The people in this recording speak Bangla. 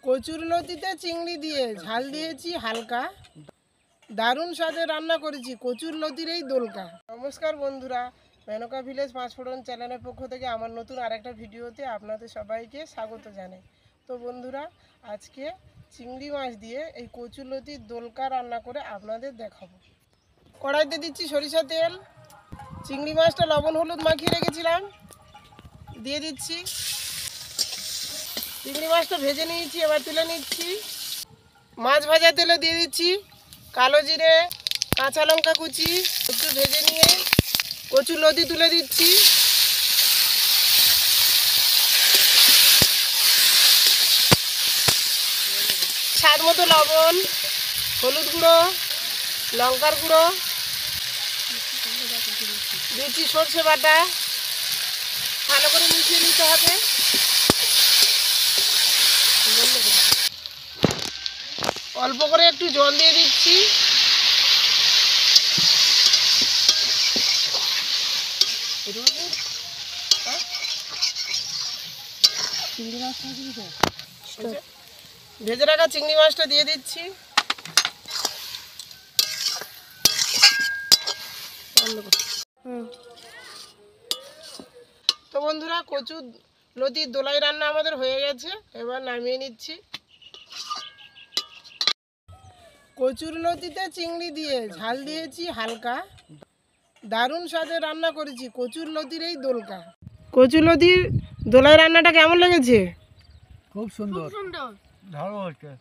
কচুর লতিতে চিংড়ি দিয়ে ঝাল দিয়েছি হালকা, দারুণ স্বাদে রান্না করেছি কচুর লতির এই দোলকা। নমস্কার বন্ধুরা, মেনকা ভিলেজ পাঁচফোড়ন চ্যানেলের পক্ষ থেকে আমার নতুন আরেকটা ভিডিওতে আপনাদের সবাইকে স্বাগত জানাই। তো বন্ধুরা, আজকে চিংড়ি মাছ দিয়ে এই কচুর লতির দোলকা রান্না করে আপনাদের দেখাবো। কড়াইতে দিচ্ছি সরিষা তেল, চিংড়ি মাছটা লবণ হলুদ মাখিয়ে রেখেছিলাম দিয়ে দিচ্ছি। চিংড়ি মাছটা ভেজে নিয়েছি, এবার তুলে নিচ্ছি। মাছ ভাজা তেলে দিয়ে দিচ্ছি কালো জিরে, কাঁচা লঙ্কা কুচি, একটু ভেজে নিয়ে কচুর লতি তুলে দিচ্ছি। স্বাদ মতো লবণ, হলুদ গুঁড়ো, লঙ্কার গুঁড়ো দিচ্ছি, সর্ষে বাটা ভালো করে মিশিয়ে নিতে হবে। অল্প করে একটু জল দিয়ে দিচ্ছি। ভেজে রাখা চিংড়ি মাছটা দিয়ে দিচ্ছি। তো বন্ধুরা, কচুর লতির দোলাই রান্না আমাদের হয়ে গেছে, এবার নামিয়ে নিচ্ছি। কচুর লতিতে চিংড়ি দিয়ে ঝাল দিয়েছি হালকা, দারুণ স্বাদে রান্না করেছি কচুর লতির এই দোলকা। কচুর লতির দোলাই রান্নাটা কেমন লেগেছে? খুব সুন্দর, ভালো হচ্ছে।